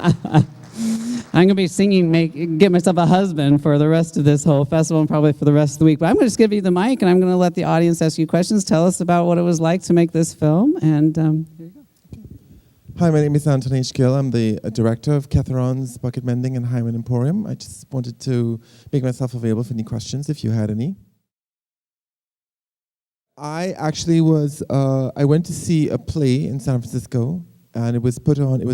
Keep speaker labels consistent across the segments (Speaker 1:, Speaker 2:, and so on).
Speaker 1: I'm going to be singing, get myself a husband for the rest of this whole festival and probably for the rest of the week. But I'm going to just give you the mic, and I'm going to let the audience ask you questions. Tell us about what it was like to make this film. And here you go.
Speaker 2: Hi, my name is Anton H. Gill. I'm the director of Ketheron's Bucket Mending and Hymen Emporium. I just wanted to make myself available for any questions, if you had any. I actually I went to see a play in San Francisco, and it was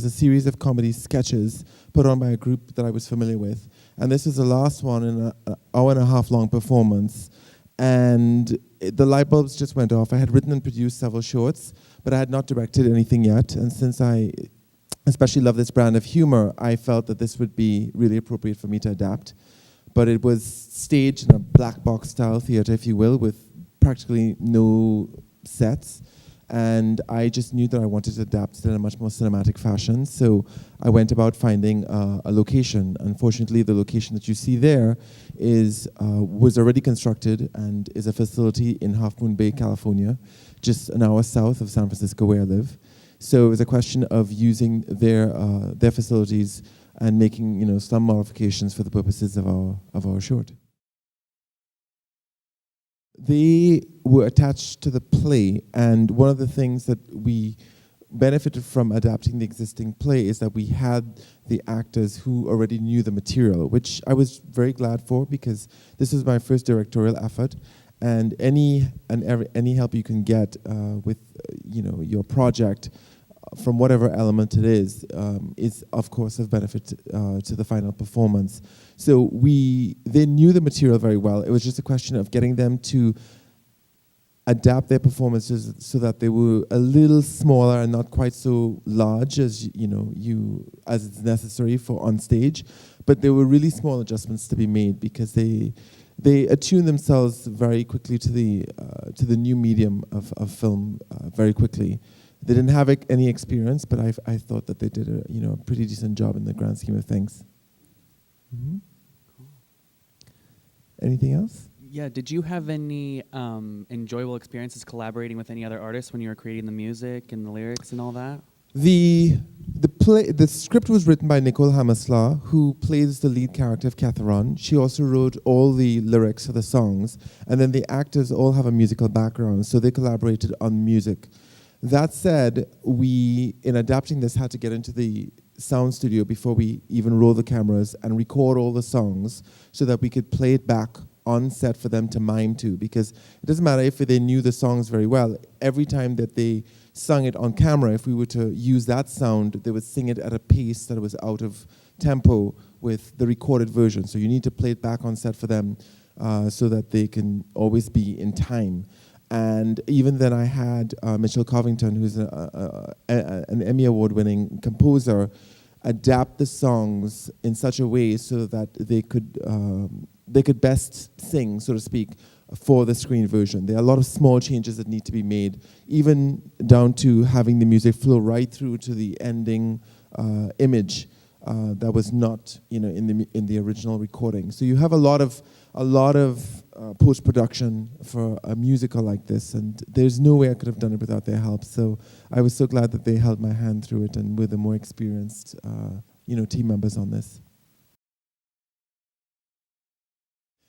Speaker 2: a series of comedy sketches put on by a group that I was familiar with. And this was the last one in an hour and a half long performance. And the light bulbs just went off. I had written and produced several shorts, but I had not directed anything yet. And since I especially love this brand of humor, I felt that this would be really appropriate for me to adapt. But it was staged in a black box style theater, if you will, with practically no sets. And I just knew that I wanted to adapt it in a much more cinematic fashion. So I went about finding a location. Unfortunately, the location that you see there was already constructed and is a facility in Half Moon Bay, California, just an hour south of San Francisco where I live. So it was a question of using their facilities and making some modifications for the purposes of our short. They were attached to the play, and one of the things that we benefited from adapting the existing play is that we had the actors who already knew the material, which I was very glad for because this was my first directorial effort, and any help you can get with your project from whatever element it is of course of benefit to the final performance. So they knew the material very well. It was just a question of getting them to adapt their performances so that they were a little smaller and not quite so large as as it's necessary for on stage. But there were really small adjustments to be made because they attuned themselves very quickly to the new medium of film very quickly. They didn't have any experience, but I thought that they did a pretty decent job in the grand scheme of things. Mm-hmm. Cool. Anything else?
Speaker 3: Yeah. Did you have any enjoyable experiences collaborating with any other artists when you were creating the music and the lyrics and all that?
Speaker 2: The script was written by Nicole Hammersla, who plays the lead character of Ketheron. She also wrote all the lyrics for the songs, and then the actors all have a musical background, so they collaborated on music. That said, we, in adapting this, had to get into the sound studio before we even roll the cameras and record all the songs so that we could play it back on set for them to mime to, because it doesn't matter if they knew the songs very well. Every time that they sung it on camera, if we were to use that sound, they would sing it at a pace that was out of tempo with the recorded version. So you need to play it back on set for them so that they can always be in time. And even then I had Mitchell Covington, who's an Emmy Award-winning composer, adapt the songs in such a way so that they could best sing, so to speak, for the screen version. There are a lot of small changes that need to be made, even down to having the music flow right through to the ending image that was not in the original recording. So you have a lot of post-production for a musical like this, and there's no way I could have done it without their help. So I was so glad that they held my hand through it and were the more experienced team members on this.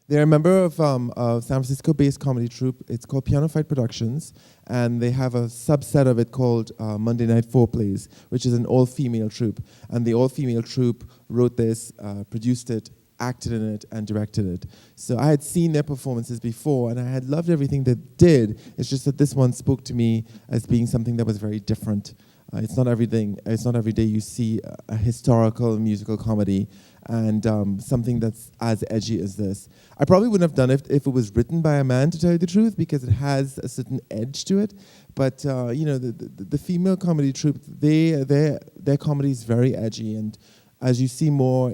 Speaker 2: They're a member of a San Francisco-based comedy troupe. It's called Piano Fight Productions, and they have a subset of it called Monday Night Foreplays, which is an all-female troupe. And the all-female troupe wrote this, produced it, acted in it, and directed it. So I had seen their performances before, and I had loved everything they did. It's just that this one spoke to me as being something that was very different. It's not every day you see a historical musical comedy and something that's as edgy as this. I probably wouldn't have done it if it was written by a man, to tell you the truth, because it has a certain edge to it. But the female comedy troupe, their comedy is very edgy, and as you see more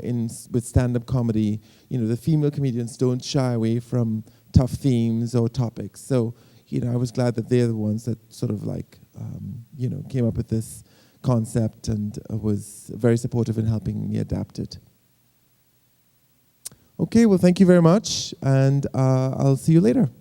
Speaker 2: with stand-up comedy, the female comedians don't shy away from tough themes or topics. So, I was glad that they're the ones that sort of came up with this concept and was very supportive in helping me adapt it. Okay, well, thank you very much, and I'll see you later.